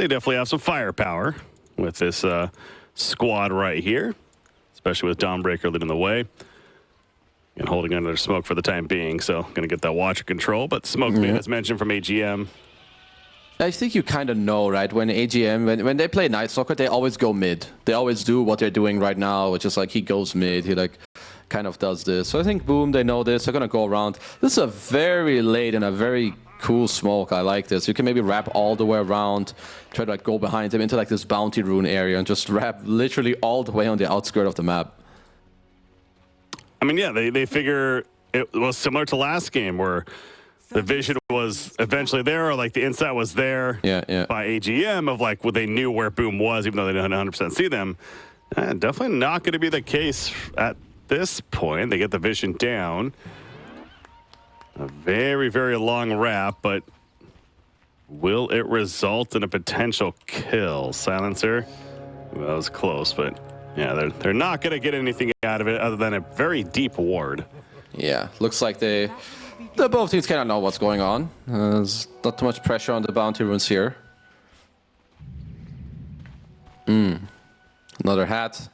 they definitely have some firepower with this squad right here, especially with Dawnbreaker leading the way and holding under smoke for the time being. So going to get that watcher control, but smoke being, as mentioned, from AGM. I think you kind of know, right? When AGM, when they play Night Stalker, they always go mid. They always do what they're doing right now, which is like he goes mid. He like kind of does this. So I think, boom, they know this. They're going to go around. This is a very late and a very cool smoke. I like this. You can maybe wrap all the way around, try to like go behind him into like this bounty rune area and just wrap literally all the way on the outskirt of the map. I mean, yeah, they figure it was similar to last game where the vision was eventually there, or like the insight was there by AGM of like, well, they knew where Boom was, even though they didn't 100% see them. Definitely not going to be the case at this point. They get the vision down. A very, very long wrap, but will it result in a potential kill? Silencer, well, that was close, but yeah, they're not going to get anything out of it other than a very deep ward. Yeah, looks like the both teams kind of know what's going on. There's not too much pressure on the bounty runes here. Another hat.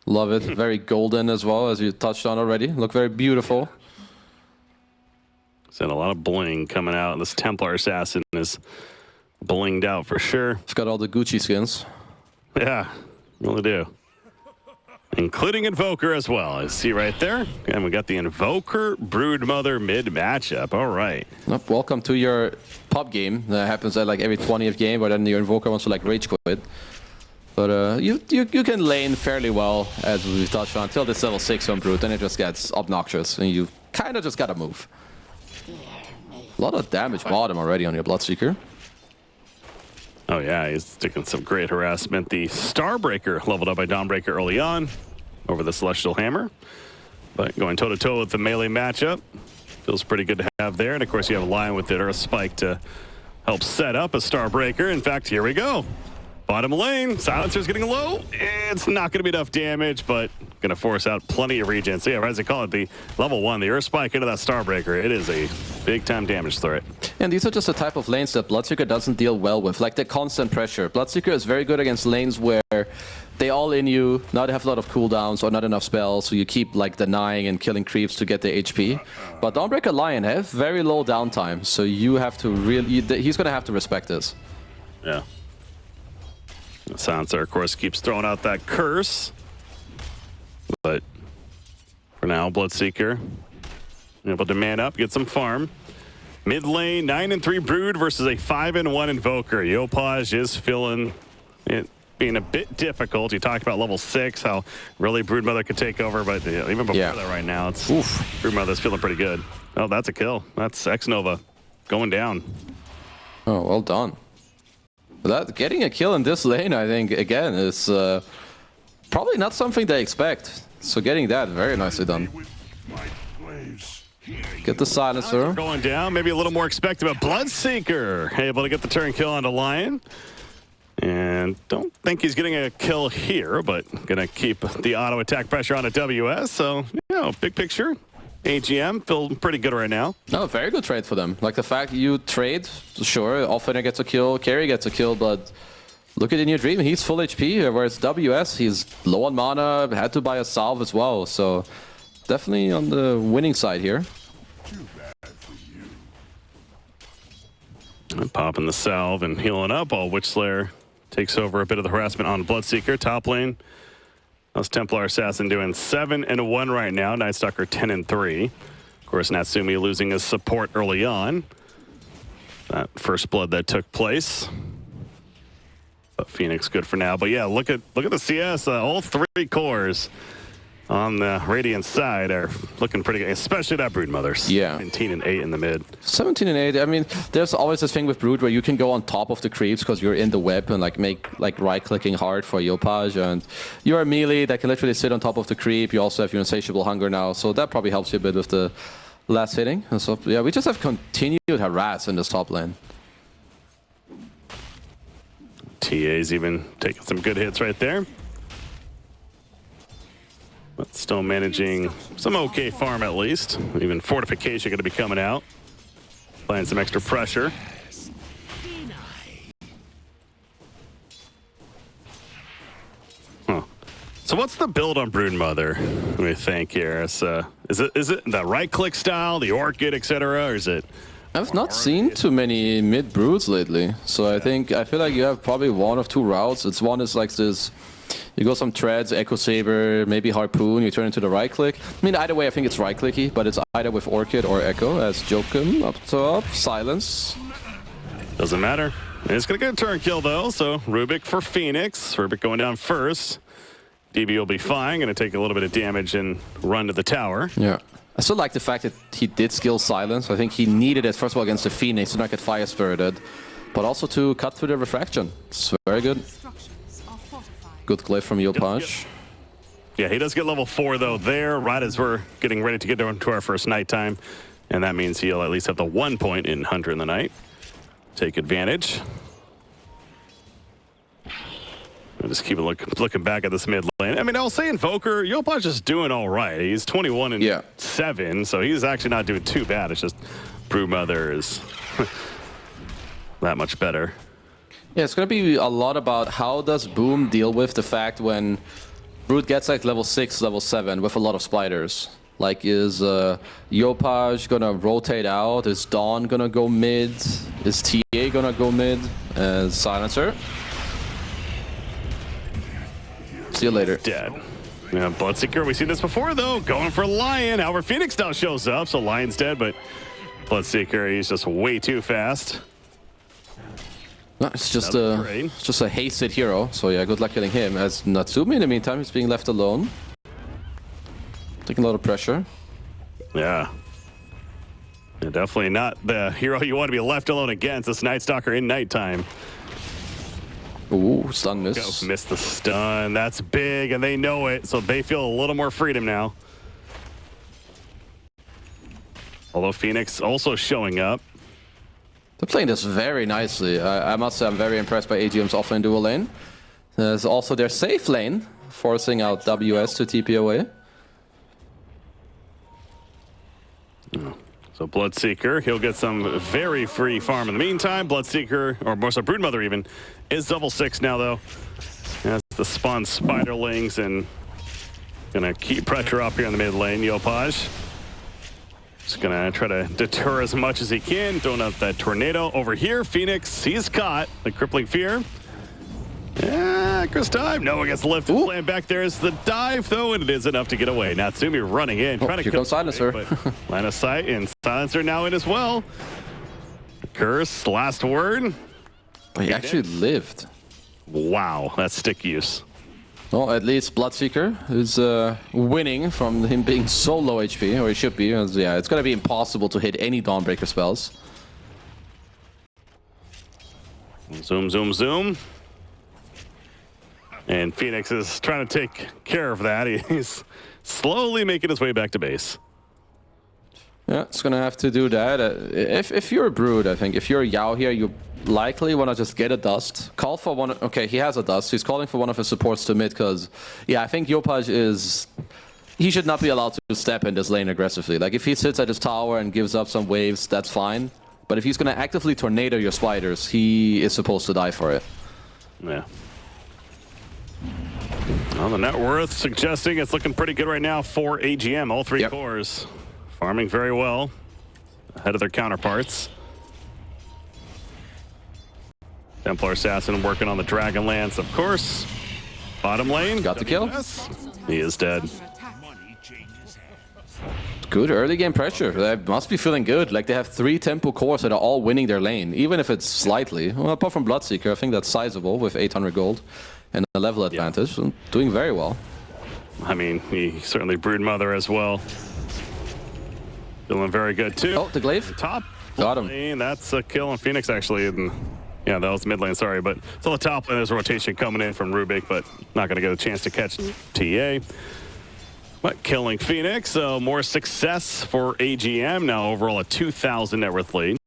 Love it. Very golden as well, as you touched on already. Look very beautiful. There's a lot of bling coming out. This Templar Assassin is blinged out for sure. It's got all the Gucci skins. Yeah, really do. Including Invoker as well. I see right there. And we got the Invoker Broodmother mid matchup. All right. Welcome to your pub game. That happens at like every 20th game, but then your Invoker wants to like rage quit. But you can lane fairly well, as we've touched on, until this level 6 on Brood, then it just gets obnoxious, and you kind of just gotta move. A lot of damage bottom already on your Bloodseeker. Oh yeah, he's taking some great harassment. The Starbreaker leveled up by Dawnbreaker early on over the Celestial Hammer. But going toe-to-toe with the melee matchup, feels pretty good to have there. And of course you have a Lion with the Earth Spike to help set up a Starbreaker. In fact, here we go. Bottom lane, Silencer's getting low. It's not going to be enough damage, but going to force out plenty of regen. So yeah, as they call it, the level 1, the Earth Spike into that Starbreaker. It is a big-time damage threat. And these are just the type of lanes that Bloodseeker doesn't deal well with, like the constant pressure. Bloodseeker is very good against lanes where they all in you, not have a lot of cooldowns or not enough spells, so you keep like denying and killing creeps to get the HP. But Dawnbreaker Lion have very low downtime, so you have to really, he's going to have to respect this. Yeah. Silencer, of course, keeps throwing out that curse. But for now, Bloodseeker able to man up, get some farm. Mid lane, 9-3 Brood versus a 5-1 Invoker. Yopaj is feeling it being a bit difficult. You talked about level 6, how really Broodmother could take over, but even before that right now, it's Broodmother's feeling pretty good. Oh, that's a kill. That's X-Nova going down. Oh, well done. That getting a kill in this lane, I think, again, is probably not something they expect. So getting that, very nicely done. Get the Silencer. Going down, maybe a little more expected, but Bloodseeker able to get the turn kill onto Lion. And don't think he's getting a kill here, but gonna keep the auto attack pressure on a WS. So, you know, big picture. AGM feeling pretty good right now. No, very good trade for them. Like the fact you trade, sure, Offlaner gets a kill, Carry gets a kill, but look at In Your Dream, he's full HP, whereas WS, he's low on mana, had to buy a salve as well, so definitely on the winning side here. And popping the salve and healing up, while Witchslayer takes over a bit of the harassment on Bloodseeker. Top lane, that's Templar Assassin doing 7-1 right now. Night Stalker 10-3. Of course, Natsumi losing his support early on. That first blood that took place. But Phoenix good for now. But yeah, look at the CS. All 3 cores on the Radiant side are looking pretty good, especially that Broodmother's. Yeah. 17-8 in the mid. 17-8. I mean, there's always this thing with Brood where you can go on top of the creeps because you're in the web and like make like right-clicking hard for Yopaj, and you're a melee that can literally sit on top of the creep. You also have your Insatiable Hunger now, so that probably helps you a bit with the last hitting. And so yeah, we just have continued harass in this top lane. TA's even taking some good hits right there. But still managing some okay farm at least. Even Fortification going to be coming out. Applying some extra pressure. So what's the build on Broodmother, we think here? Is it the right-click style, the Orchid, etc., or is it... I've not seen too many mid-broods lately, so I feel like you have probably one of two routes. One is like this, you go some treads, Echo Saber, maybe Harpoon, you turn into the right-click. I mean, either way, I think it's right-clicky, but it's either with Orchid or Echo, as Jokum up top, Silence. Doesn't matter. It's going to get a turn kill, though, so Rubik for Phoenix. Rubik going down first. DB will be fine, going to take a little bit of damage and run to the tower. Yeah. I still like the fact that he did skill Silence. I think he needed it, first of all, against the Phoenix to not get fire spirited, but also to cut through the refraction. It's very good. Good glyph from Yopaj. Yeah, he does get level 4, though, there, right as we're getting ready to get into our first nighttime. And that means he'll at least have the 1 point in Hunter in the Night. Take advantage. I'll just keep looking back at this mid lane. I mean, I'll say Invoker, Yopaj is doing all right. He's 21 and 7, so he's actually not doing too bad. It's just Broodmother is that much better. Yeah, it's going to be a lot about how does Boom deal with the fact when Brood gets like level 6, level 7 with a lot of spiders. Like, is Yopaj going to rotate out? Is Dawn going to go mid? Is TA going to go mid? Silencer. See you later. Dead. Yeah, Bloodseeker, we've seen this before, though. Going for Lion. However, Phoenix now shows up, so Lion's dead, but Bloodseeker, he's just way too fast. No, it's just a hasted hero, so yeah, good luck getting him. As Natsumi, in the meantime, he's being left alone. Taking a lot of pressure. Yeah. Definitely not the hero you want to be left alone against. This Night Stalker in nighttime. Ooh, stun miss. Missed the stun. That's big, and they know it, so they feel a little more freedom now. Although Phoenix also showing up. They're playing this very nicely. I must say I'm very impressed by AGM's offlane dual lane. There's also their safe lane, forcing out WS to TP away. So Bloodseeker, he'll get some very free farm in the meantime. Bloodseeker, or more so Broodmother even, is double 6 now, though. That's the spawn Spiderlings and gonna keep pressure up here in the mid lane. Yopaj just gonna try to deter as much as he can. Throwing out that tornado over here. Phoenix, he's caught. The crippling fear. Yeah, Chris time. No one gets lifted. Land back there is the dive, though, and it is enough to get away. Natsumi running in, trying to here comes Silencer. Line of sight, and Silencer now in as well. Curse, last word. But he actually lived. Wow, that's stick use. Well, at least Bloodseeker is winning from him being so low HP, or he should be. As, yeah, it's going to be impossible to hit any Dawnbreaker spells. Zoom, zoom, zoom. And Phoenix is trying to take care of that. He's slowly making his way back to base. Yeah, it's going to have to do that. If you're a Brood, I think, if you're Yao here, you likely want to just get a dust. Call for one. Okay, he has a dust. He's calling for one of his supports to mid because, yeah, I think Yopaj is... He should not be allowed to step in this lane aggressively. Like, if he sits at his tower and gives up some waves, that's fine. But if he's going to actively tornado your spiders, he is supposed to die for it. Yeah. Well, the net worth suggesting it's looking pretty good right now for AGM. All three cores farming very well, ahead of their counterparts. Templar Assassin working on the Dragonlance, of course. Bottom lane. Got the kill. He is dead. Good early game pressure. They must be feeling good. Like, they have 3 tempo cores that are all winning their lane, even if it's slightly. Well, apart from Bloodseeker, I think that's sizable with 800 gold and a level advantage. Doing very well. I mean, he certainly Broodmother as well. Feeling very good too. Oh, the glaive. Top. Got him. Lane, that's a kill on Phoenix actually. And yeah, that was mid lane, sorry. But it's on the top lane. There's a rotation coming in from Rubik, but not going to get a chance to catch TA. But killing Phoenix, so more success for AGM. Now overall a 2,000 net worth lead.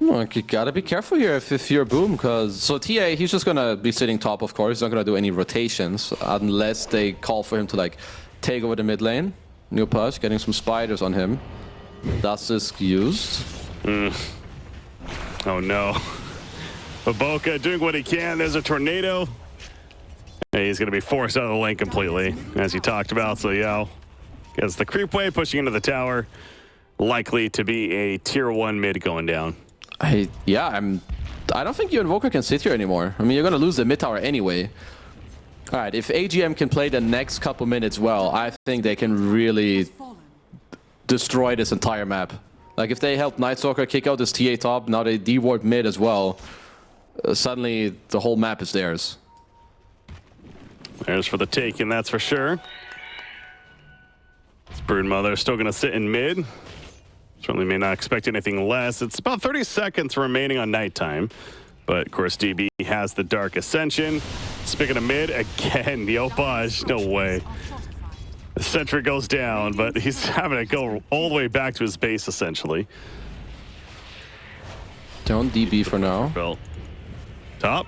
Well, you gotta be careful here if you're Boom, because... So TA, he's just gonna be sitting top, of course. He's not gonna do any rotations unless they call for him to, like, take over the mid lane. Yopaj getting some spiders on him. Dust is used. Oh no. Baboka doing what he can. There's a tornado. He's going to be forced out of the lane completely, as you talked about. So, yeah, gets the creep wave pushing into the tower. Likely to be a tier 1 mid going down. I don't think you Invoker can sit here anymore. I mean, you're going to lose the mid tower anyway. All right, if AGM can play the next couple minutes well, I think they can really destroy this entire map. Like, if they help Night Stalker kick out this TA top, now they deward mid as well, suddenly the whole map is theirs. There's for the taking, that's for sure. Broodmother still going to sit in mid. Certainly may not expect anything less. It's about 30 seconds remaining on nighttime. But, of course, DB has the Dark Ascension. Speaking of mid, again, the Opage, no way. The Sentry goes down, but he's having to go all the way back to his base, essentially. Don't DB for now. Well, top.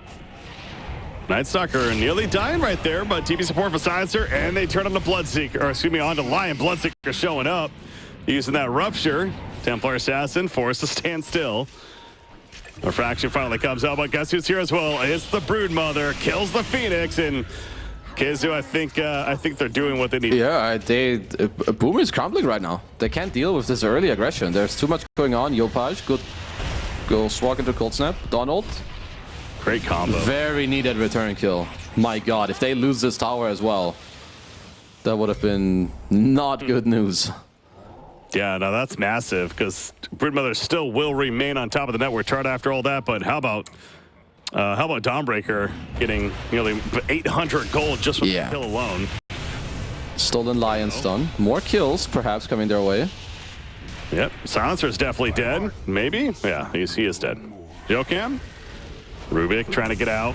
Night Stalker nearly dying right there, but TP support for Silencer, and they turn on the Bloodseeker, or excuse me, on to Lion. Bloodseeker showing up, using that Rupture. Templar Assassin forced to stand still. A fraction finally comes out, but guess who's here as well? It's the Broodmother, kills the Phoenix, and Kizu, I think they're doing what they need. Yeah, Boom is crumbling right now. They can't deal with this early aggression. There's too much going on. Yopaj, good. Go swag into Cold Snap. Donald. Great combo. Very needed return kill. My god, if they lose this tower as well, that would have been not good news. Yeah, no, that's massive, because Broodmother still will remain on top of the network chart after all that, but how about Dawnbreaker getting nearly 800 gold just from the kill alone? Stolen Lion stun. More kills, perhaps, coming their way. Yep, Silencer's definitely dead. Maybe? Yeah, he is dead. Jokam? Rubik trying to get out.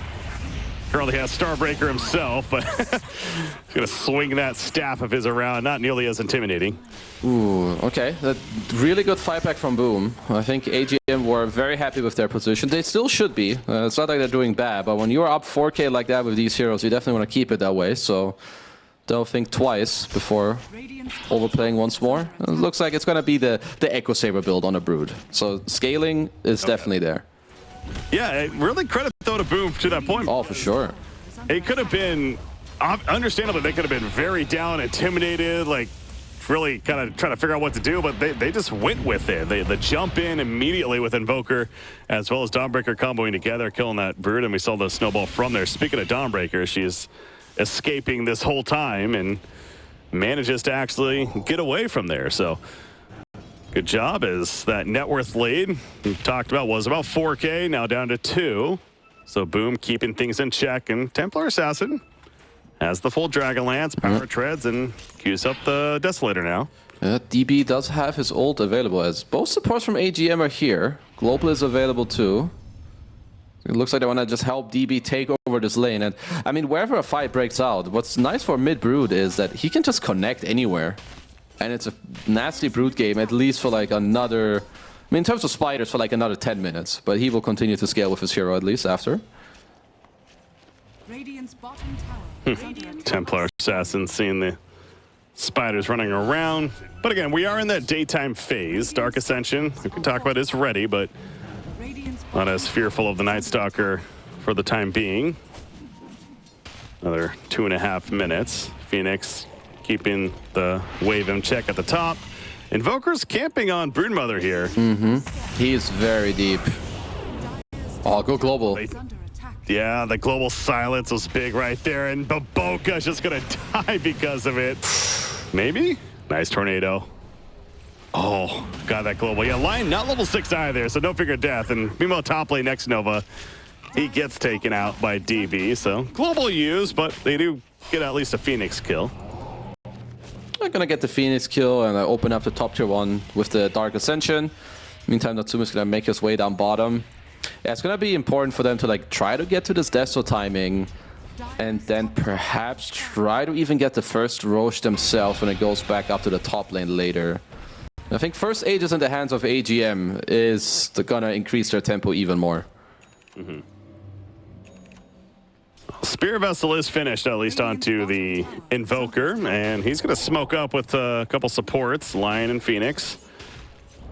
Currently has Starbreaker himself, but he's going to swing that staff of his around. Not nearly as intimidating. Ooh, okay. That really good fight back from Boom. I think AGM were very happy with their position. They still should be. It's not like they're doing bad, but when you're up 4K like that with these heroes, you definitely want to keep it that way. So they'll think twice before overplaying once more. It looks like it's going to be the Echo Saber build on a Brood. So scaling is definitely there. Yeah, really credit though to Boom to that point. Oh, for sure. It could have been, understandably, they could have been very down, intimidated, like really kind of trying to figure out what to do, but they just went with it. They jump in immediately with Invoker, as well as Dawnbreaker comboing together, killing that Brood, and we saw the snowball from there. Speaking of Dawnbreaker, she's escaping this whole time and manages to actually get away from there. So good job, as that net worth lead we talked about was about 4K, now down to 2. So Boom keeping things in check, and Templar Assassin has the full Dragon Lance, Power Treads, and queues up the Desolator now. DB does have his ult available, as both supports from AGM are here. Global is available too. It looks like they want to just help DB take over this lane. And I mean, wherever a fight breaks out, what's nice for mid Brood is that he can just connect anywhere. And it's a nasty Brood game, at least for like another... I mean, in terms of spiders, for like another 10 minutes. But he will continue to scale with his hero, at least, after. Templar Assassin seeing the spiders running around. But again, we are in that daytime phase. Dark Ascension, we can talk about, is ready, but not as fearful of the Night Stalker for the time being. Another 2.5 minutes. Phoenix keeping the wave in check at the top. Invoker's camping on Broodmother here. He is very deep. Oh, go global. Yeah, the global silence was big right there, and Baboka's just gonna die because of it. Maybe? Nice tornado. Oh, got that global. Yeah, Lion not level 6 either, so no figure death. And meanwhile, top lane next Nova, he gets taken out by DB. So global use, but they do get at least a Phoenix kill. They're gonna get the Phoenix kill and open up the top tier 1 with the Dark Ascension. Meantime, Natsume's gonna make his way down bottom. Yeah, it's gonna be important for them to like try to get to this Deso timing, and then perhaps try to even get the first Roche themselves when it goes back up to the top lane later. I think first Aegis in the hands of AGM is gonna increase their tempo even more. Spear Vessel is finished, at least onto the Invoker, and he's going to smoke up with a couple supports, Lion and Phoenix,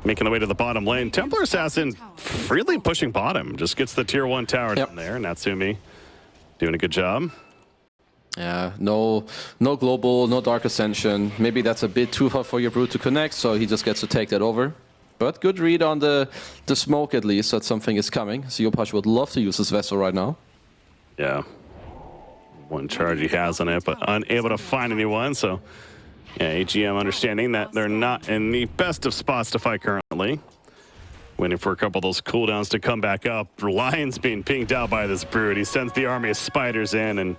making the way to the bottom lane. Templar Assassin freely pushing bottom, just gets the tier 1 tower down there. Natsumi doing a good job. Yeah, no global, no Dark Ascension. Maybe that's a bit too far for your Brute to connect, so he just gets to take that over. But good read on the smoke at least, that something is coming. Zeopash would love to use this vessel right now. Yeah. One charge he has on it, but unable to find anyone, so... Yeah, AGM understanding that they're not in the best of spots to fight currently. Waiting for a couple of those cooldowns to come back up. Lion's being pinged out by this Brood. He sends the army of spiders in, and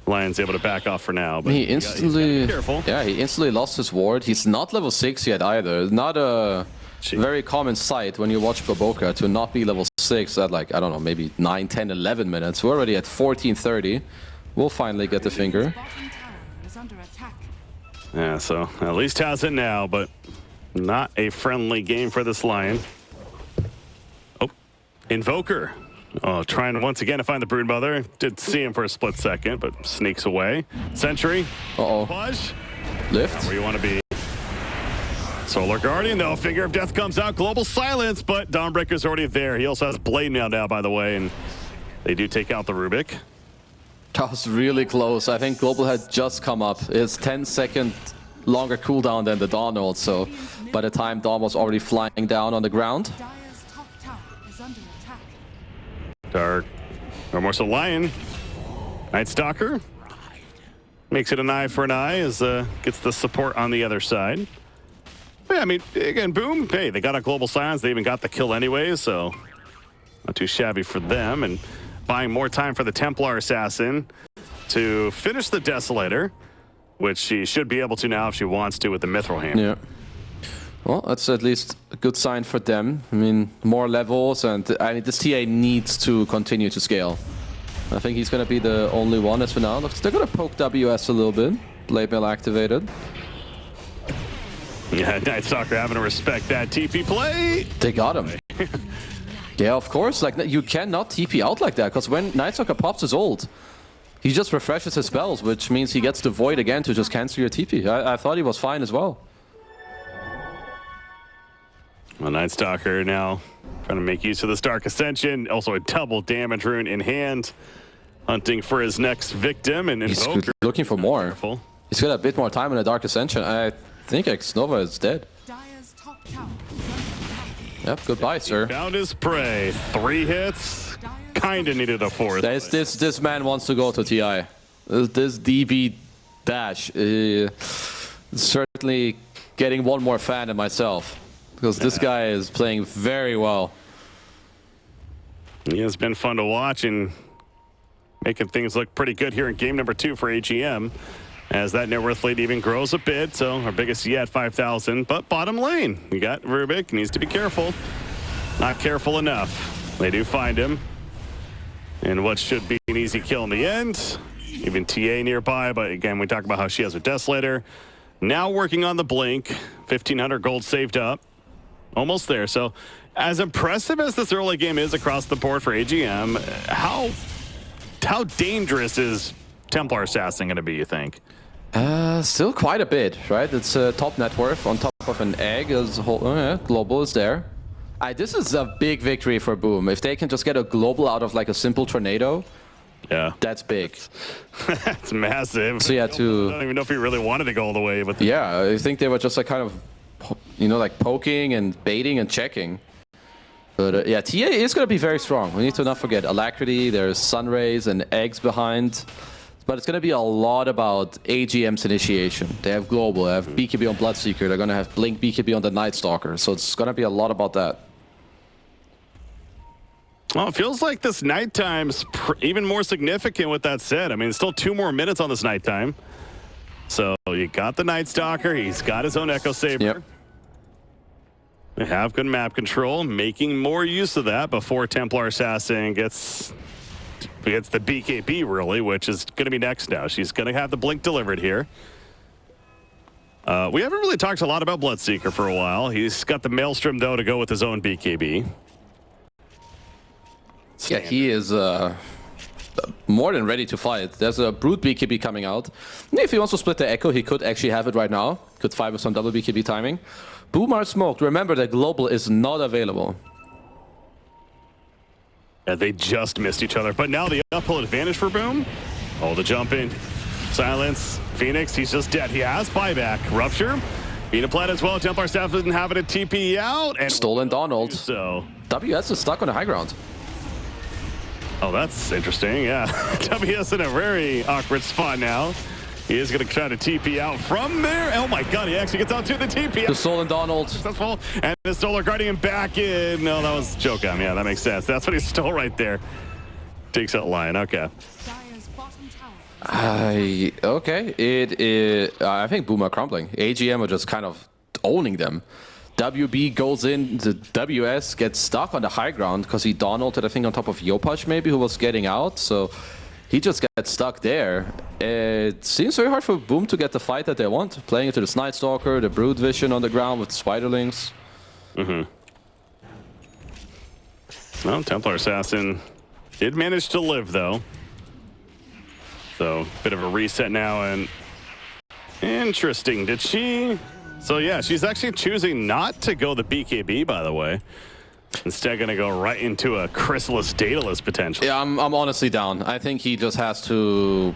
Lion's able to back off for now. But he instantly... careful. Yeah, he instantly lost his ward. He's not level 6 yet either. Not a very common sight when you watch Baboka to not be level 6 at, like, I don't know, maybe 9, 10, 11 minutes. We're already at 14:30. We'll finally get the finger. Yeah, so at least has it now, but not a friendly game for this Lion. Oh, Invoker. Oh, trying once again to find the Broodmother. Did see him for a split second, but sneaks away. Sentry. Uh-oh. Push. Lift. Where you want to be. Solar Guardian, though. Finger of Death comes out. Global Silence, but Dawnbreaker's already there. He also has Blade now, by the way, and they do take out the Rubik. That was really close. I think Global had just come up. It's 10-second longer cooldown than the Dawn ult, so by the time Dawn was already flying down on the ground. Dark. Or more so Lion. Night Stalker. Makes it an eye for an eye as gets the support on the other side. But yeah, I mean, again, boom. Hey, they got a Global Silence. They even got the kill anyway, so not too shabby for them. And buying more time for the Templar Assassin to finish the Desolator, which she should be able to now if she wants to with the Mithril Hammer. Yeah. Well, that's at least a good sign for them. I mean, more levels, and I mean, this TA needs to continue to scale. I think he's going to be the only one as for now. Looks they're going to poke WS a little bit. Blade Mail activated. Yeah, Night Stalker having to respect that TP play. They got him. Yeah, of course. Like, you cannot TP out like that, because when Night Stalker pops his ult, he just refreshes his spells, which means he gets the Void again to just cancel your TP. I thought he was fine as well. Well, Night Stalker now trying to make use of this Dark Ascension. Also a double damage rune in hand. Hunting for his next victim. And he's Invoker. Looking for more. Careful. He's got a bit more time in the Dark Ascension. I think X-Nova is dead. Yep, goodbye, sir. He found his prey. 3 hits. Kinda needed a 4th. This man wants to go to TI. This DB Dash certainly getting one more fan than myself, because this guy is playing very well. He has been fun to watch and making things look pretty good here in game number 2 for AGM. As that net worth lead even grows a bit, so our biggest yet, 5,000. But bottom lane, we got Rubik, needs to be careful. Not careful enough. They do find him. And what should be an easy kill in the end. Even TA nearby, but again, we talk about how she has her Desolator. Now working on the Blink, 1,500 gold saved up. Almost there, so as impressive as this early game is across the board for AGM, how dangerous is Templar Assassin going to be, you think? Still quite a bit, right? It's top net worth on top of an egg. Global is there. This is a big victory for Boom. If they can just get a global out of like a simple tornado, yeah, that's big. That's massive. So yeah, I don't even know if he really wanted to go all the way, but yeah, I think they were just like kind of, like poking and baiting and checking. But yeah, TA is going to be very strong. We need to not forget Alacrity. There's Sunrays and eggs behind. But it's going to be a lot about AGM's initiation. They have Global, they have BKB on Bloodseeker, they're going to have Blink BKB on the Night Stalker. So it's going to be a lot about that. Well, it feels like this nighttime's even more significant with that said. I mean, still 2 more minutes on this nighttime. So you got the Night Stalker, he's got his own Echo Saber. Yep. They have good map control, making more use of that before Templar Assassin gets the BKB, really, which is going to be next now. She's going to have the Blink delivered here. We haven't really talked a lot about Bloodseeker for a while. He's got the Maelstrom, though, to go with his own BKB. Yeah, he is more than ready to fight. There's a Brute BKB coming out. If he wants to split the Echo, he could actually have it right now. Could fight with some double BKB timing. Boom are smoked. Remember that Global is not available. Yeah, they just missed each other, but now the uphill advantage for Boom. Oh, the jump in. Silence. Phoenix, he's just dead. He has buyback. Rupture. Plat as well. Templar staff doesn't have it a TP out. And stolen Donald. So WS is stuck on the high ground. Oh, that's interesting. Yeah. WS in a very awkward spot now. He is going to try to TP out from there. Oh my god, he actually gets out to the TP. The stolen Donald. Successful. And the Solar Guardian back in. No, that was Jokam. Yeah, that makes sense. That's what he stole right there. Takes out Lion. Okay. Okay. It is. I think Boom are crumbling. AGM are just kind of owning them. WB goes in. The WS gets stuck on the high ground because he Donalded, I think, on top of Yopash maybe, who was getting out. So he just gets stuck there. It seems very hard for Boom to get the fight that they want. Playing into the Night Stalker, the Brood Vision on the ground with Spiderlings. Well, Templar Assassin did manage to live, though. So, bit of a reset now, and interesting. Did she? So, yeah, she's actually choosing not to go the BKB, by the way. Instead, going to go right into a Chrysalis Daedalus, potentially. Yeah, I'm honestly down. I think he just has to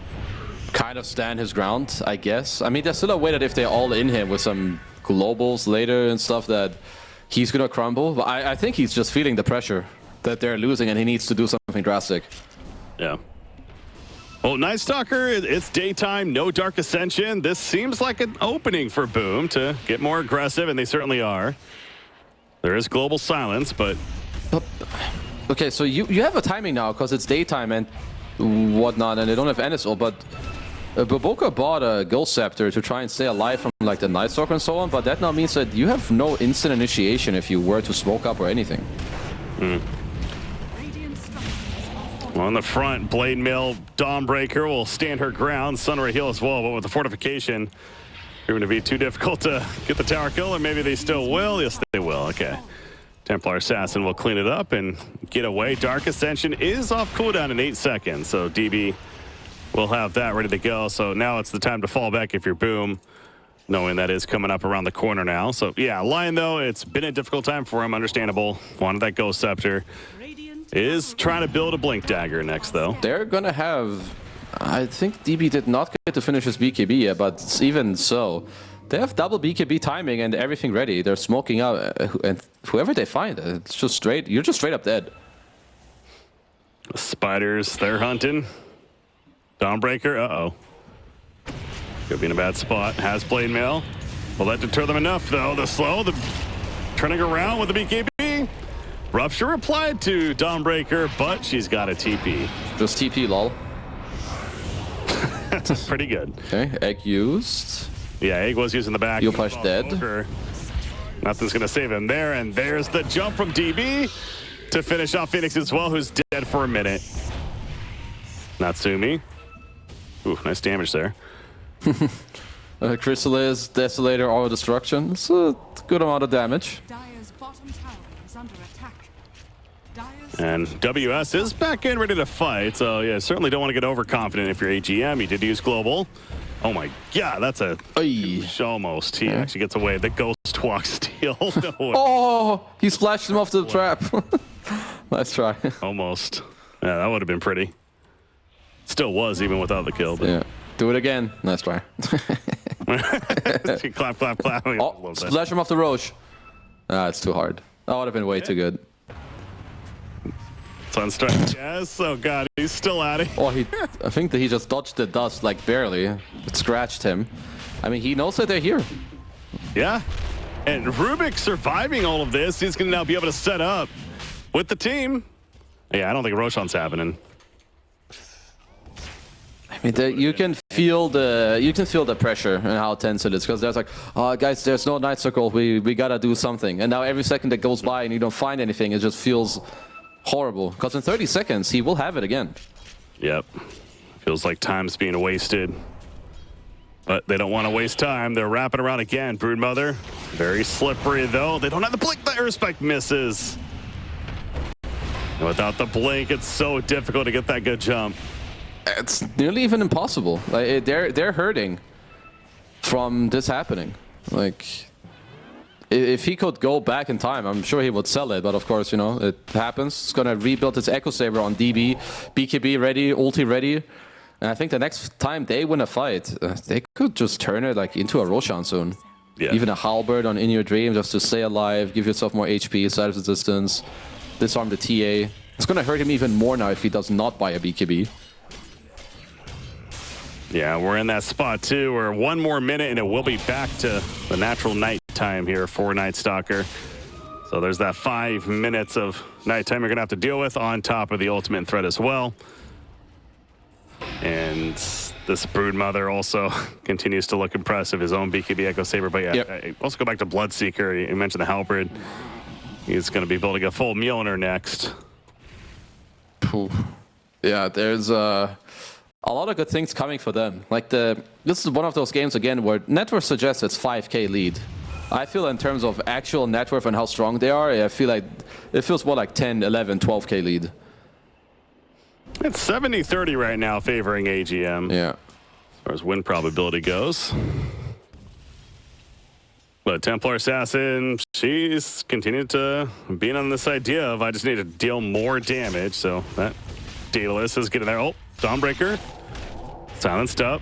kind of stand his ground, I guess. I mean, there's still a way that if they all in him with some globals later and stuff that he's going to crumble. But I think he's just feeling the pressure that they're losing, and he needs to do something drastic. Yeah. Well, Night Stalker, it's daytime, no Dark Ascension. This seems like an opening for Boom to get more aggressive, and they certainly are. There is global silence, but... Okay, so you have a timing now, because it's daytime and whatnot, and they don't have NSO, but Baboka bought a Ghost Scepter to try and stay alive from like the Night Stalker and so on, but that now means that you have no instant initiation if you were to smoke up or anything. Well, on the front, Blade Mill, Dawnbreaker will stand her ground. Sunray Hill as well, but with the fortification, going to be too difficult to get the tower kill, or maybe they still will. Yes, they will. Okay. Templar Assassin will clean it up and get away. Dark Ascension is off cooldown in 8 seconds, so DB will have that ready to go. So now it's the time to fall back if you're Boom, knowing that is coming up around the corner now. So yeah, Lion, though, it's been a difficult time for him, understandable. Wanted that Ghost Scepter. Is trying to build a Blink Dagger next, though. They're going to have... I think DB did not get to finish his BKB yet, but even so, they have double BKB timing and everything ready. They're smoking out, and whoever they find, it's just straight... You're just straight up dead. The Spiders, they're hunting. Dawnbreaker, uh-oh. Could be in a bad spot. Has Blade Mail. Will that deter them enough, though? The slow, the turning around with the BKB. Rupture replied to Dawnbreaker, but she's got a TP. Just TP, lol. Pretty good. Okay, Egg used. Yeah, Egg was using the back. Yopash dead. Nothing's going to save him there, and there's the jump from DB to finish off Phoenix as well, who's dead for a minute. Natsumi. Ooh, nice damage there. Chrysalis, Desolator, Auto Destruction. It's a good amount of damage. And WS is back in, ready to fight. So, yeah, certainly don't want to get overconfident if you're AGM. He did use global. Oh, my God, that's a almost. He actually gets away. The Ghost Walk steal. No. Oh, he splashed him off the trap. Nice try. Almost. Yeah, that would have been pretty. Still was, even without the kill. But. Yeah. Do it again. Nice try. Clap, clap, clap. Oh, splash him off the Roche. Ah, it's too hard. That would have been way too good. Sunstrike, yes. Oh god, he's still at it. Oh, I think that he just dodged the dust like barely. It scratched him. I mean, he knows that they're here. Yeah, and Rubik surviving all of this. He's gonna now be able to set up with the team. Yeah, I don't think Roshan's happening. I mean, you can feel the pressure and how tense it is, because there's like, oh guys, there's no Night Circle. We gotta do something. And now every second that goes by and you don't find anything, it just feels horrible, because in 30 seconds he will have it again. Yep. Feels like time's being wasted. But they don't want to waste time. They're wrapping around again. Broodmother, very slippery though. They don't have the blink. The airspec misses. And without the blink, it's so difficult to get that good jump. It's nearly even impossible. Like, they're hurting from this happening. Like, if he could go back in time, I'm sure he would sell it. But of course, you know, it happens. It's gonna rebuild its Echo Saber on DB, BKB ready, ulti ready. And I think the next time they win a fight, they could just turn it like into a Roshan soon. Yeah. Even a Halberd on In Your Dream just to stay alive, give yourself more HP, side of resistance, disarm the TA. It's going to hurt him even more now if he does not buy a BKB. Yeah, we're in that spot too. We're 1 more minute and it will be back to the natural night time here for Night Stalker. So there's that 5 minutes of nighttime you're going to have to deal with on top of the ultimate threat as well. And this Broodmother also continues to look impressive. His own BKB Echo Saber. But yeah, also go back to Bloodseeker. You mentioned the Halberd. He's going to be building a full Mjolnir next. Yeah, there's a lot of good things coming for them. Like this is one of those games again where net worth suggests it's 5k lead. I feel in terms of actual net worth and how strong they are, I feel like it feels more like 10, 11, 12k lead. It's 70-30 right now favoring AGM. Yeah. As far as win probability goes. But Templar Assassin, she's continued to be on this idea of I just need to deal more damage. So that Daedalus is getting there. Oh, Dawnbreaker. Silenced up.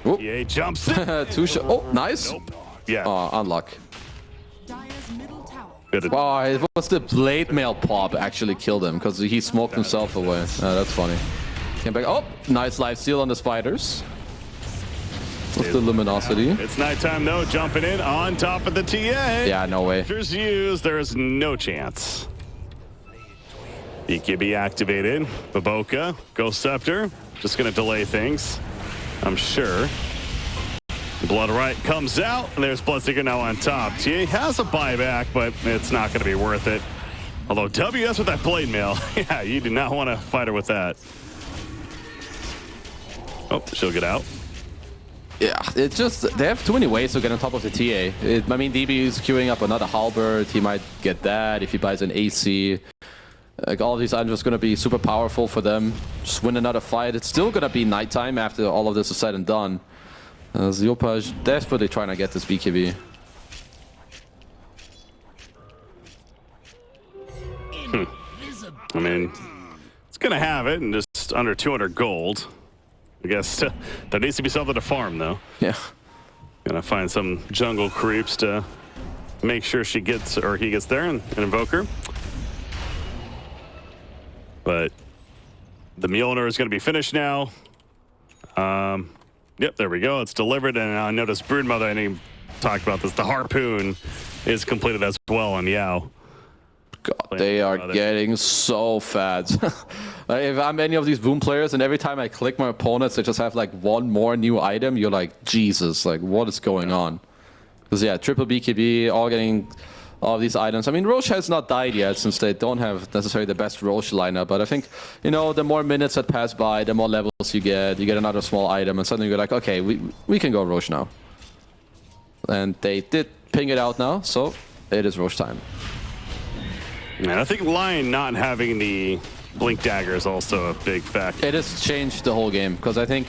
EA jumps in. Oh, nice. Nope. Yeah. Unluck. Oh, it was the blade mail pop actually killed him because he smoked himself away. That's funny. Came back. Oh, nice lifesteal on the spiders. What's the luminosity? It's nighttime though, jumping in on top of the TA. Yeah, no way. There's used, there is no chance. BKB activated. Baboka, Ghost Scepter, just gonna delay things, I'm sure. Blood Right comes out, and there's Bloodseeker now on top. TA has a buyback, but it's not gonna be worth it. Although WS with that blade mail, yeah, you do not want to fight her with that. Oh, she'll get out. Yeah, it's just, they have too many ways to get on top of the TA. I mean, DB is queuing up another Halberd. He might get that if he buys an AC. Like, all of these items are going to be super powerful for them. Just win another fight. It's still going to be nighttime after all of this is said and done. Ziopaj desperately trying to get this BKB. I mean, it's going to have it and just under 200 gold. I guess there needs to be something to farm, though. Yeah. Gonna find some jungle creeps to make sure she gets, or he gets there and invoke her. But the Mjolnir is gonna be finished now. Yep, there we go. It's delivered, and I noticed Broodmother, I didn't talk about this. The harpoon is completed as well on Yao. God, they are getting so fat. If I'm any of these Boom players and every time I click my opponents, they just have like one more new item, you're like, Jesus, like what is going on? Because yeah, triple BKB, all getting all these items. I mean, Roche has not died yet since they don't have necessarily the best Roche lineup, but I think, you know, the more minutes that pass by, the more levels you get another small item, and suddenly you're like, okay, we can go Roche now. And they did ping it out now, so it is Roche time. And I think Lion not having the Blink Dagger is also a big factor. It has changed the whole game, because I think,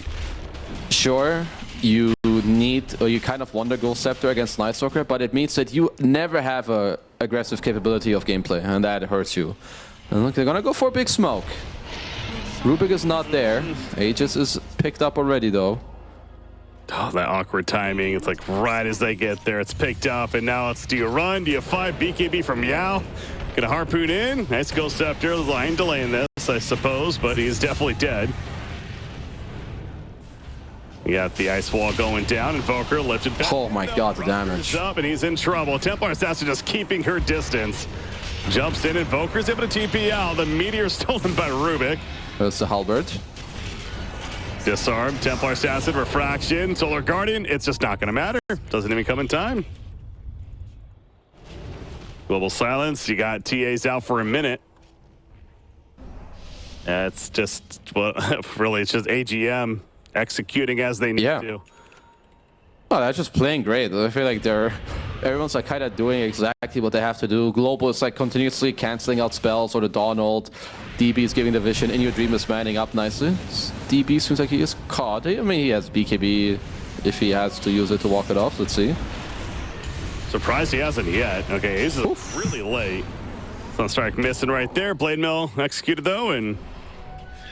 sure, you need, or you kind of want to go Scepter against Night Stalker, but it means that you never have a aggressive capability of gameplay, and that hurts you. And look, they're gonna go for a big smoke. Rubik is not there. Aegis is picked up already, though. Oh, that awkward timing. It's like right as they get there, it's picked up, and now it's, do you run? Do you fight? BKB from Yao. Gonna harpoon in. Nice Ghost Scepter. Lion delaying this, I suppose, but he's definitely dead. We got the ice wall going down. Invoker lifted back. Oh my god, the damage. Up, and he's in trouble. Templar Assassin just keeping her distance. Jumps in. Invoker's able to TP out. The meteor stolen by Rubik. There's the Halberd. Disarm. Templar Assassin. Refraction. Solar Guardian. It's just not going to matter. Doesn't even come in time. Global Silence. You got TAs out for a minute. It's just, well, really, it's just AGM executing as they need to. Oh, they're just playing great. I feel like everyone's like kind of doing exactly what they have to do. Global is like continuously canceling out spells or the Dawn ult. DB is giving the vision. In Your Dream is manning up nicely. DB seems like he is caught. I mean, he has BKB if he has to use it to walk it off. Let's see. Surprised he hasn't yet. Okay, he's really late. Sunstrike missing right there. Blade Mill executed though, and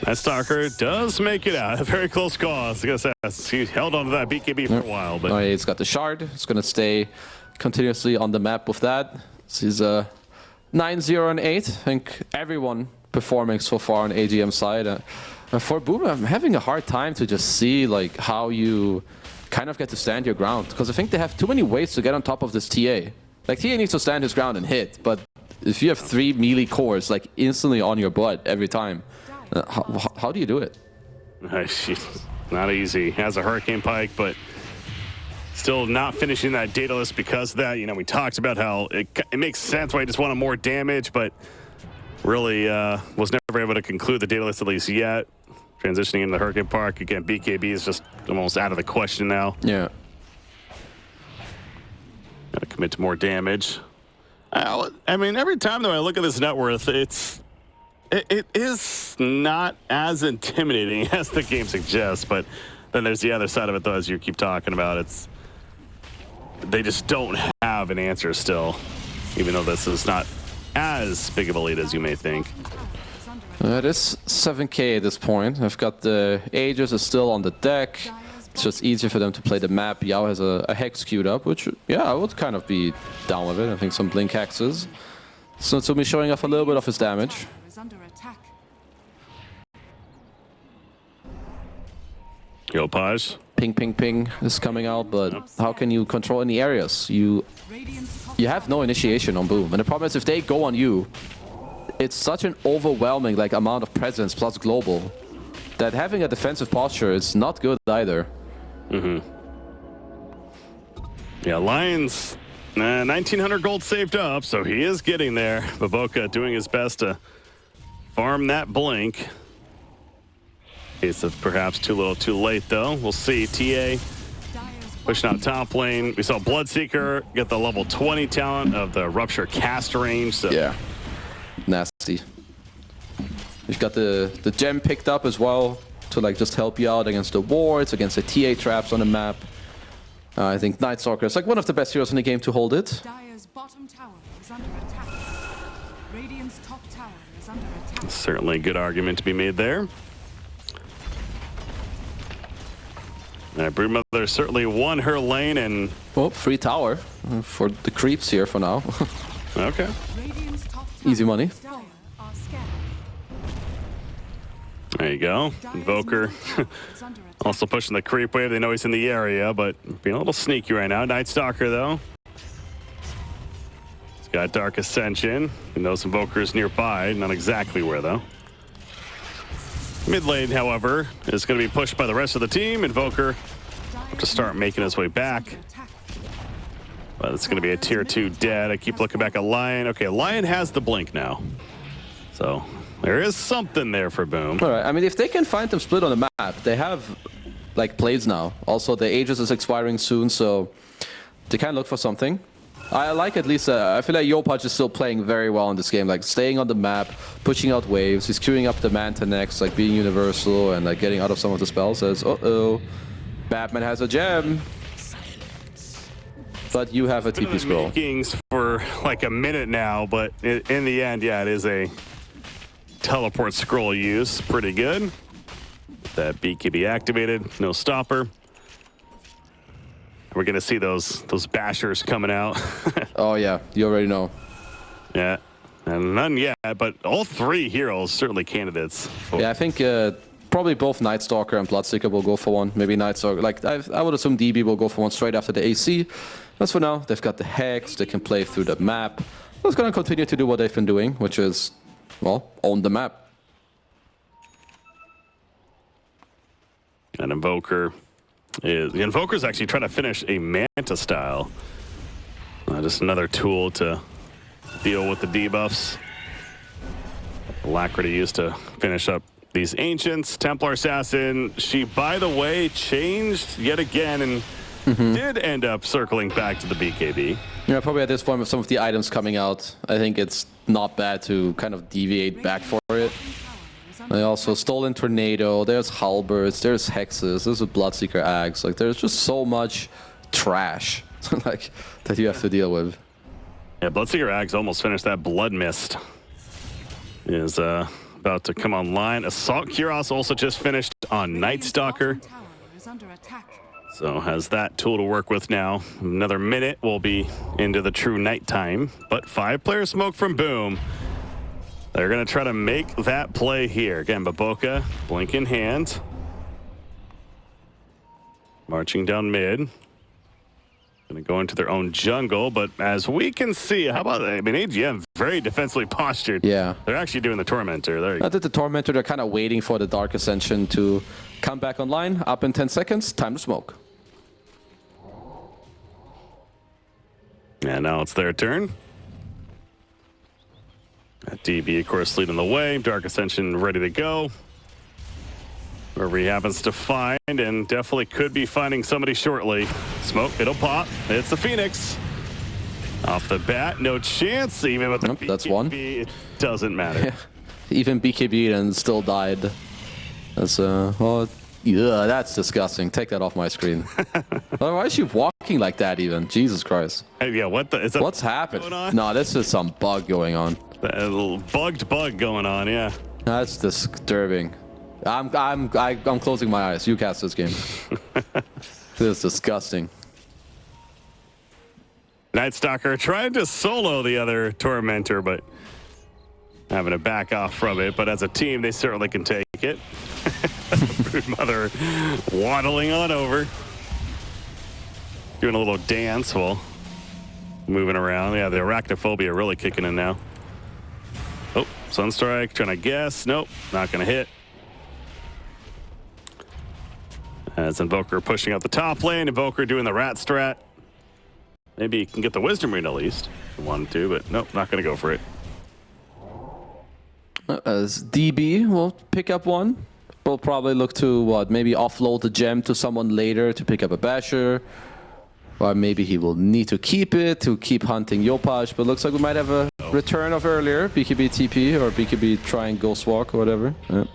That Stalker does make it out. A very close call. I was going to say, he held on to that BKB for a while. But he's got the shard. He's going to stay continuously on the map with that. So he's 9-0 and 8. I think everyone performing so far on AGM side. For Boom, I'm having a hard time to just see like how you kind of get to stand your ground. Because I think they have too many ways to get on top of this TA. Like, TA needs to stand his ground and hit. But if you have 3 melee cores like instantly on your butt every time, how do you do it? Not easy. Has a Hurricane Pike, but still not finishing that Daedalus because of that. You know, we talked about how it makes sense why he just wanted more damage, but really was never able to conclude the Daedalus at least yet. Transitioning into the Hurricane Park. Again, BKB is just almost out of the question now. Yeah. Gotta commit to more damage. I mean, every time though I look at this net worth, it is not as intimidating as the game suggests, but then there's the other side of it though, as you keep talking about. They just don't have an answer still, even though this is not as big of a lead as you may think. It is 7k at this point. I've got the Aegis is still on the deck. It's just easier for them to play the map. Yao has a Hex queued up, which, yeah, I would kind of be down with it. I think some Blink Hexes. So it's me showing off a little bit of his damage. Yo, Paj. Ping, ping, ping is coming out, but how can you control any areas? You have no initiation on Boom. And the problem is if they go on you, it's such an overwhelming like amount of presence plus global that having a defensive posture is not good either. Yeah, Lions, 1,900 gold saved up, so he is getting there. Baboka doing his best to farm that blink. Case of perhaps too little too late, though. We'll see. TA pushing out top lane. We saw Bloodseeker get the level 20 talent of the Rupture cast range. So. Yeah, nasty. You've got the gem picked up as well to like just help you out against the wards, against the TA traps on the map. I think Night Stalker is like one of the best heroes in the game to hold it. Dire's bottom tower is under attack. Radiant's top tower is under attack. Certainly a good argument to be made there. Broodmother certainly won her lane and... Well, free tower for the creeps here for now. Okay. Easy money. There you go. Invoker also pushing the creep wave. They know he's in the area, but being a little sneaky right now. Night Stalker, though. He's got Dark Ascension. He knows Invoker's nearby. Not exactly where, though. Mid lane, however, is going to be pushed by the rest of the team. Invoker to start making his way back. But it's going to be a tier 2 dead. I keep looking back at Lion. Okay, Lion has the blink now. So there is something there for Boom. All right, I mean, if they can find them split on the map, they have like plays now. Also, the Aegis is expiring soon, so they can look for something. I like at least, I feel like Yopaj is still playing very well in this game, like staying on the map, pushing out waves, he's queuing up the Manta next, like being universal and like getting out of some of the spells. Says, uh-oh, Batman has a gem. But you have a TP scroll. Makings for like a minute now, but in the end, yeah, it is a teleport scroll use. Pretty good. That BKB activated, no stopper. We're gonna see those bashers coming out. Oh yeah, you already know. Yeah, and none yet, but all 3 heroes certainly candidates. Yeah, I think probably both Night Stalker and Bloodseeker will go for one. Maybe Night Stalker, like I would assume DB will go for one straight after the AC. As for now, they've got the Hex, they can play through the map. They're gonna continue to do what they've been doing, which is, well, own the map. And Invoker. The Invoker's actually trying to finish a Manta style. Just another tool to deal with the debuffs. Alacrity used to finish up these Ancients. Templar Assassin, she, by the way, changed yet again and did end up circling back to the BKB. Yeah, probably at this point with some of the items coming out, I think it's not bad to kind of deviate back for it. They also Stolen Tornado, there's Halberds, there's Hexes, there's a Bloodseeker Axe. Like, there's just so much trash like that you have to deal with. Yeah, Bloodseeker Axe almost finished that Blood Mist. Is about to come online. Assault Cuirass also just finished on Night Stalker. Bottom tower is under attack. So has that tool to work with now. Another minute, we'll be into the true nighttime. But 5-player smoke from Boom. They're going to try to make that play here. Again, Baboka, blink in hand. Marching down mid. Going to go into their own jungle, but as we can see, how about, I mean, AGM very defensively postured. Yeah. They're actually doing the Tormentor. There you I did the Tormentor. They're kind of waiting for the Dark Ascension to come back online. Up in 10 seconds. Time to smoke. And now it's their turn. DB, of course, leading the way. Dark Ascension ready to go. Wherever he happens to find, and definitely could be finding somebody shortly. Smoke, it'll pop. It's the Phoenix. Off the bat, no chance. Even with the BKB, that's one. It doesn't matter. Yeah. Even BKB and still died. That's, well, yeah, that's disgusting. Take that off my screen. Why is she walking like that even? Jesus Christ. Hey, yeah, what the? Is that What's happening? No, this is some bug going on. A little bugged bug going on, yeah. That's disturbing. I'm closing my eyes. You cast this game. This is disgusting. Night Stalker trying to solo the other Tormentor, but having to back off from it. But as a team, they certainly can take it. Broodmother waddling on over. Doing a little dance while moving around. Yeah, the arachnophobia really kicking in now. Oh, Sunstrike trying to guess. Nope, not going to hit. As Invoker pushing out the top lane. Invoker doing the rat strat. Maybe he can get the Wisdom Rune at least. If he wanted to, but nope, not going to go for it. As DB will pick up one. We'll probably look to, what, maybe offload the gem to someone later to pick up a Basher. Or maybe he will need to keep it to keep hunting Yopaj. But looks like we might have a return of earlier. BKB TP or BKB try and Ghost Walk or whatever. Yeah.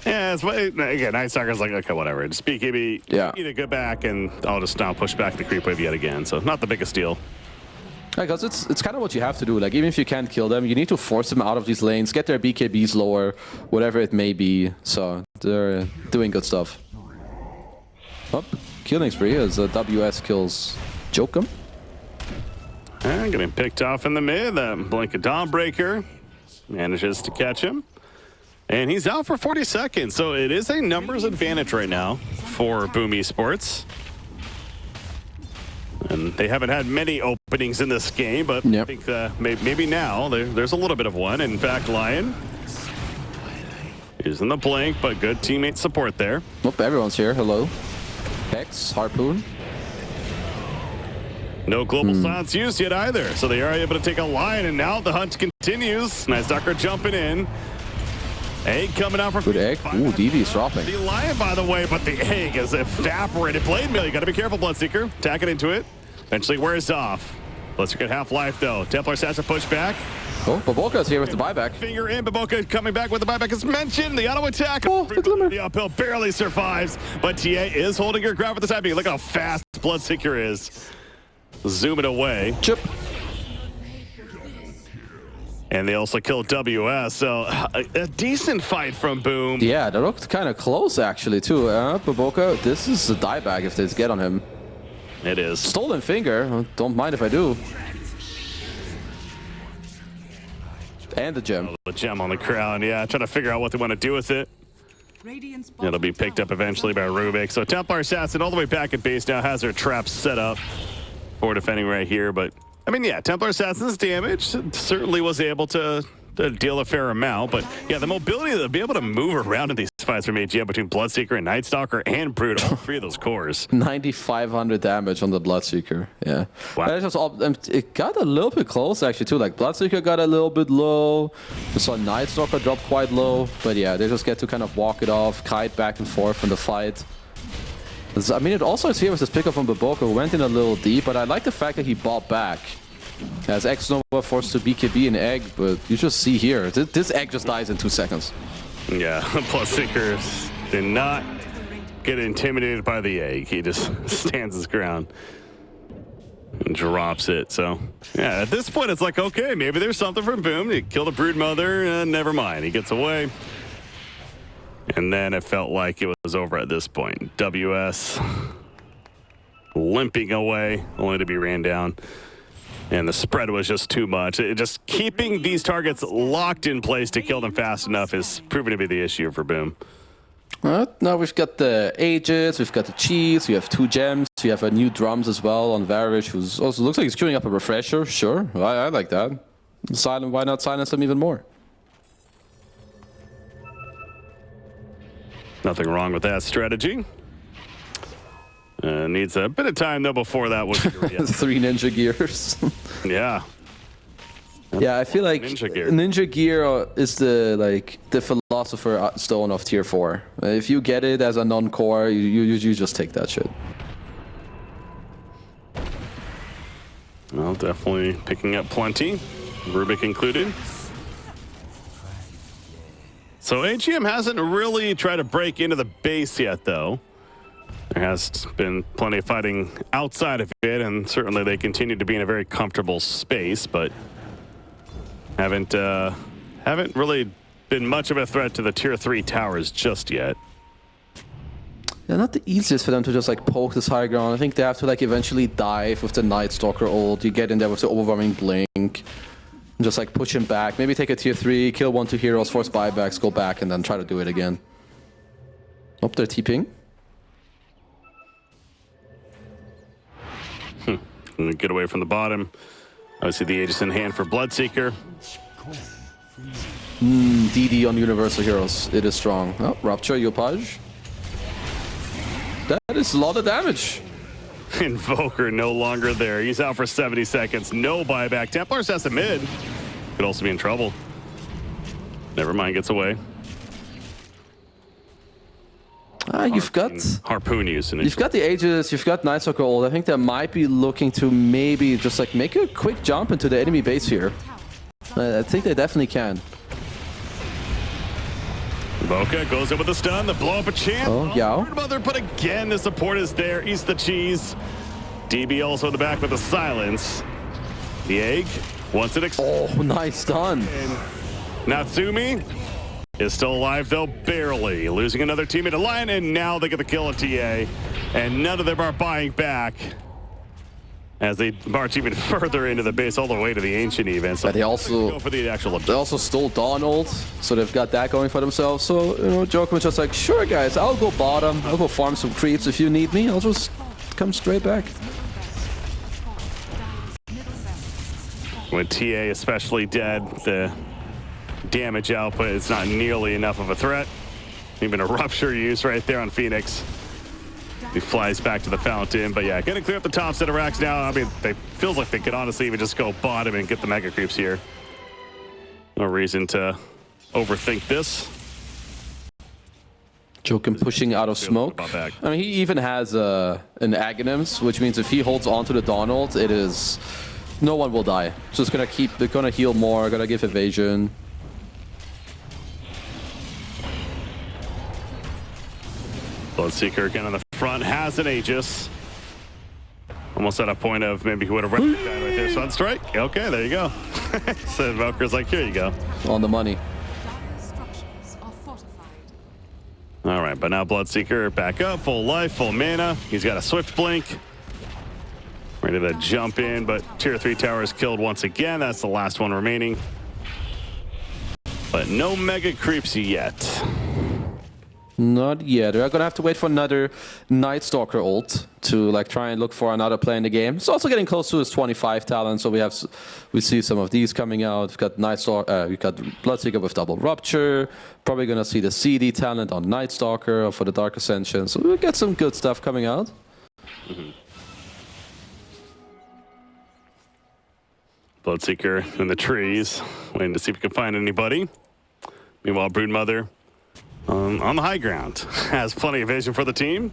Yeah, it's, again, Night Stalker's like, okay, whatever. Just BKB, yeah. You need to go back, and I'll just now push back the creep wave yet again. So not the biggest deal. Because it's kind of what you have to do. Like, even if you can't kill them, you need to force them out of these lanes, get their BKBs lower, whatever it may be. So they're doing good stuff. Oh, killing spree as WS kills Jokum. And getting picked off in the mid. Blink of Dawnbreaker manages to catch him. And he's out for 40 seconds. So it is a numbers advantage right now for Boom Esports. And they haven't had many openings in this game, but I think maybe now there's a little bit of one. In fact, Lion is in the blink, but good teammate support there. Oh, everyone's here. Hello. Hex, Harpoon. No global silence used yet either, so they are able to take a Lion, and now the hunt continues. Nice Stalker jumping in. Egg coming out for good egg. Ooh, DV's dropping. The Lion, by the way, but the egg is evaporated. Blade Mail, you gotta be careful, Bloodseeker. Tacking into it. Eventually wears off. Bloodseeker at half-life, though. Templar Assassin push back. Oh, Baboka's here with the buyback. Finger in, Baboka coming back with the buyback as mentioned. The auto attack. Oh, the glimmer. The uphill barely survives, but TA is holding her ground for the time being. Look how fast Bloodseeker is. Zooming away. Chip. And they also killed WS, so a decent fight from Boom. Yeah, that looked kind of close actually too. Baboka, this is a dieback if they get on him. It is. Stolen finger, don't mind if I do. And the gem. Oh, the gem on the crown, yeah. Trying to figure out what they want to do with it. It'll be picked up eventually by Rubik. So Templar Assassin all the way back at base now has her traps set up for defending right here, but I mean, yeah, Templar Assassin's damage certainly was able to deal a fair amount, but yeah, the mobility to be able to move around in these fights from AGM between Bloodseeker and Night Stalker and Brood, all three of those cores. 9,500 damage on the Bloodseeker, yeah. Wow. It got a little bit close actually too, like Bloodseeker got a little bit low, we saw Night Stalker drop quite low, but yeah, they just get to kind of walk it off, kite back and forth in the fight. I mean, it also is here with this pickup from Baboka, who went in a little deep, but I like the fact that he bought back. As X-Nova forced to BKB an egg, but you just see here, this egg just dies in 2 seconds. Yeah, Bloodseekers did not get intimidated by the egg. He just stands his ground. And drops it. So, yeah, at this point, it's like, okay, maybe there's something from Boom. He killed a Broodmother, never mind. He gets away. And then it felt like it was over at this point. WS limping away, only to be ran down. And the spread was just too much. Just keeping these targets locked in place to kill them fast enough is proving to be the issue for Boom. Now we've got the Aegis, we've got the Cheese, we have 2 gems, we have a new drums as well on Varish, who's also looks like he's queuing up a refresher. Sure, I like that. Why not silence him even more? Nothing wrong with that strategy. Needs a bit of time though before that would be 3 ninja gears. Yeah. Yeah, I feel like Ninja Gear is the philosopher stone of tier 4. If you get it as a non-core, you just take that shit. Well, definitely picking up plenty, Rubik included. So AGM hasn't really tried to break into the base yet, though. There has been plenty of fighting outside of it, and certainly they continue to be in a very comfortable space, but haven't really been much of a threat to the tier 3 towers just yet. Yeah, not the easiest for them to just like poke this high ground. I think they have to like eventually dive with the Night Stalker ult. You get in there with the overwhelming blink, and just like push him back. Maybe take a tier 3, kill 1-2 heroes, force buybacks, go back, and then try to do it again. Oh, they're TPing. Get away from the bottom. Obviously the Aegis in hand for Bloodseeker. DD on Universal Heroes. It is strong. Oh, Rupture, Yopaj. That is a lot of damage. Invoker no longer there. He's out for 70 seconds. No buyback. Templars has a mid. Could also be in trouble. Never mind, gets away. You've got Harpoon use. You've got the Aegis, you've got Night Stalker ult. I think they might be looking to maybe just like make a quick jump into the enemy base here. I think they definitely can. Boca goes in with the stun, the blow up a champ. Oh, yeah. Mother, but again, the support is there. Eats the cheese. DB also in the back with the silence. The egg wants it. Oh, nice stun. Natsumi is still alive, though, barely. Losing another teammate to Lion, and now they get the kill on TA. And none of them are buying back as they march even further into the base, all the way to the Ancient even. So they also go for the actual they also stole Dawn ult, so they've got that going for themselves. So, you know, Joker was just like, sure, guys, I'll go bottom. I'll go farm some creeps if you need me. I'll just come straight back. When TA especially dead, the damage output is not nearly enough of a threat. Even a Rupture use right there on Phoenix. He flies back to the fountain, but yeah, gonna clear up the top set of racks now. I mean, they feels like they could honestly even just go bottom and get the mega creeps here. No reason to overthink this. Jokin pushing out of smoke. I mean, he even has an Aghanims, which means if he holds onto the Dawn ult, it is no one will die. Just gonna keep, they're gonna heal more, gonna give evasion. Bloodseeker again on the front, has an Aegis. Almost at a point of maybe he would have wrecked that right there. Sunstrike. Okay, there you go. So Valkyrie's like, here you go. On the money. All right, but now Bloodseeker back up, full life, full mana. He's got a Swift Blink. Ready to jump in, but tier 3 tower is killed once again. That's the last one remaining. But no mega creeps yet. Not yet. We're gonna have to wait for another Night Stalker ult to like try and look for another play in the game. It's also getting close to his 25 talent, so we see some of these coming out. We've got Night Stalker, we've got Bloodseeker with double rupture. Probably gonna see the CD talent on Night Stalker for the Dark Ascension. So we'll get some good stuff coming out. Bloodseeker in the trees, waiting to see if we can find anybody. Meanwhile, Broodmother on the high ground has plenty of vision for the team.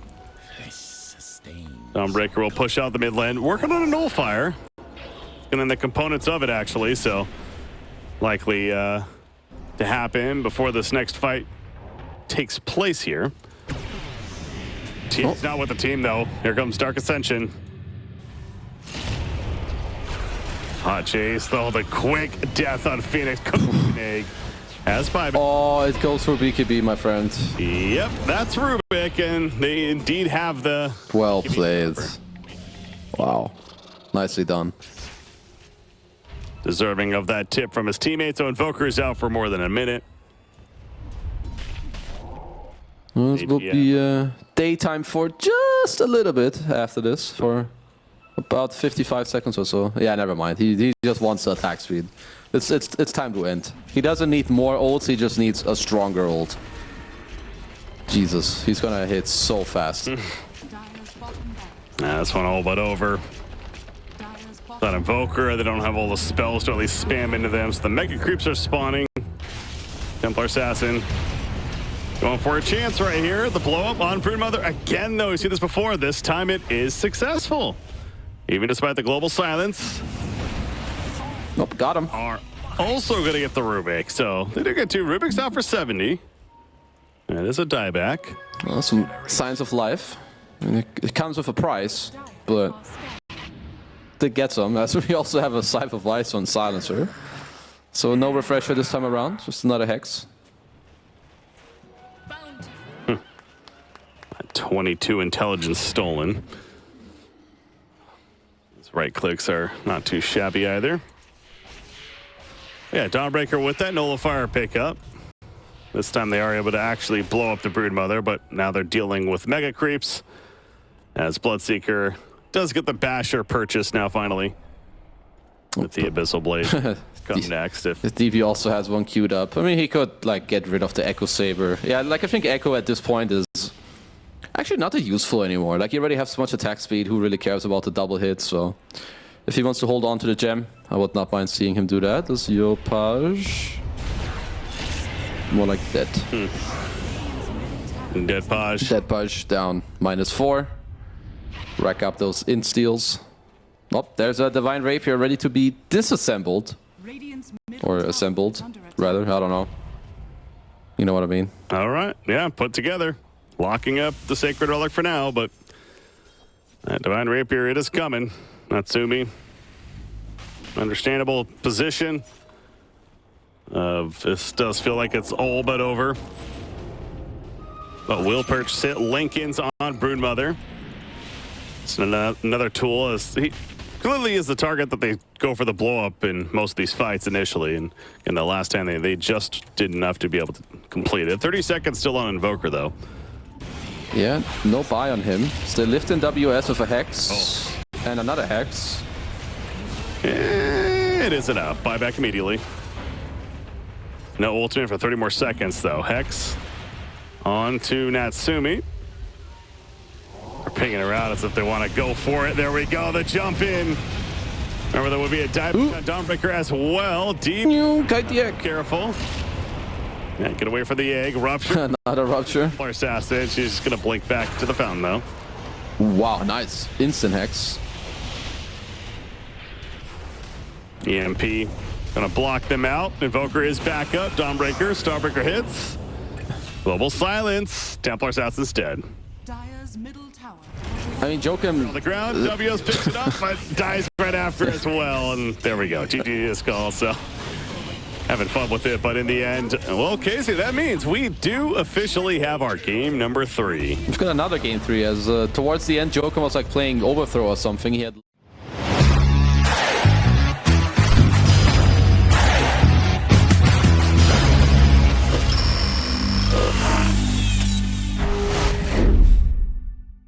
Dawnbreaker will push out the mid lane, working on a nullifier, and then the components of it actually. So likely to happen before this next fight takes place here. Team's not with the team though. Here comes Dark Ascension. Hot chase, though, the quick death on Phoenix. Egg. As by oh, it goes for BKB, my friend. Yep, that's Rubik, and they indeed have the... Well played. Wow. Nicely done. Deserving of that tip from his teammates. So Invoker is out for more than a minute. Well, this will be daytime for just a little bit after this, for about 55 seconds or so. Yeah, never mind. He just wants the attack speed. It's time to end. He doesn't need more ults, he just needs a stronger ult. Jesus, he's gonna hit so fast. This one all but over. That Invoker, they don't have all the spells to at least spam into them, so the Mega Creeps are spawning. Templar Assassin going for a chance right here. The blow up on Broodmother again, though. We've seen this before. This time it is successful. Even despite the global silence. Nope, got him. Are also going to get the Rubik. So they do get 2 Rubiks out for 70. That is a dieback. Well, some signs of life. I mean, it comes with a price, but they get some. As we also have a Scythe of Ice on Silencer. So no refresher this time around, just another Hex. 22 intelligence stolen. His right clicks are not too shabby either. Yeah, Dawnbreaker with that Nullifier pickup. This time they are able to actually blow up the Broodmother, but now they're dealing with Mega Creeps. As Bloodseeker does get the Basher purchase now finally. With the Abyssal Blade come next. If DB also has one queued up. I mean, he could like get rid of the Echo Saber. Yeah, like I think Echo at this point is actually not that useful anymore. Like, he already has so much attack speed. Who really cares about the double hit? So if he wants to hold on to the gem, I would not mind seeing him do that. Let's Yopaj. More like that. Dead Paj. Dead Paj down -4. Rack up those insteals. Oh, there's a Divine Rapier ready to be disassembled. Or assembled, rather. I don't know. You know what I mean. All right. Yeah, put together. Locking up the Sacred Relic for now, but that Divine Rapier, it is coming. Natsumi. Understandable position. This does feel like it's all but over. But will Perch sit Lincoln's on Broodmother. It's another tool, as he clearly is the target that they go for the blow up in most of these fights initially. And in the last time, they just did enough to be able to complete it. 30 seconds still on Invoker, though. Yeah, no buy on him. Still lifting WS with a Hex. And another Hex. It is enough. Buyback immediately. No ultimate for 30 more seconds, though. Hex on to Natsumi. They're pinging around as if they want to go for it. There we go, the jump in. Remember, there would be a dive on Dawnbreaker as well. Deep. Careful. Yeah, get away from the egg. Rupture. Another Rupture. Assassin. She's just going to blink back to the fountain, though. Wow, nice. Instant Hex. EMP. Gonna block them out. Invoker is back up. Dawnbreaker. Starbreaker hits. Global silence. Templar Assassin's dead. Dire's middle tower. I mean, Joachim On the ground. WS picks it up, but dies right after as well. And there we go. GG is called. So having fun with it, but in the end, well, Casey, that means we do officially have our game number 3. We've got another game 3, as towards the end, Joachim was like playing Overthrow or something. He had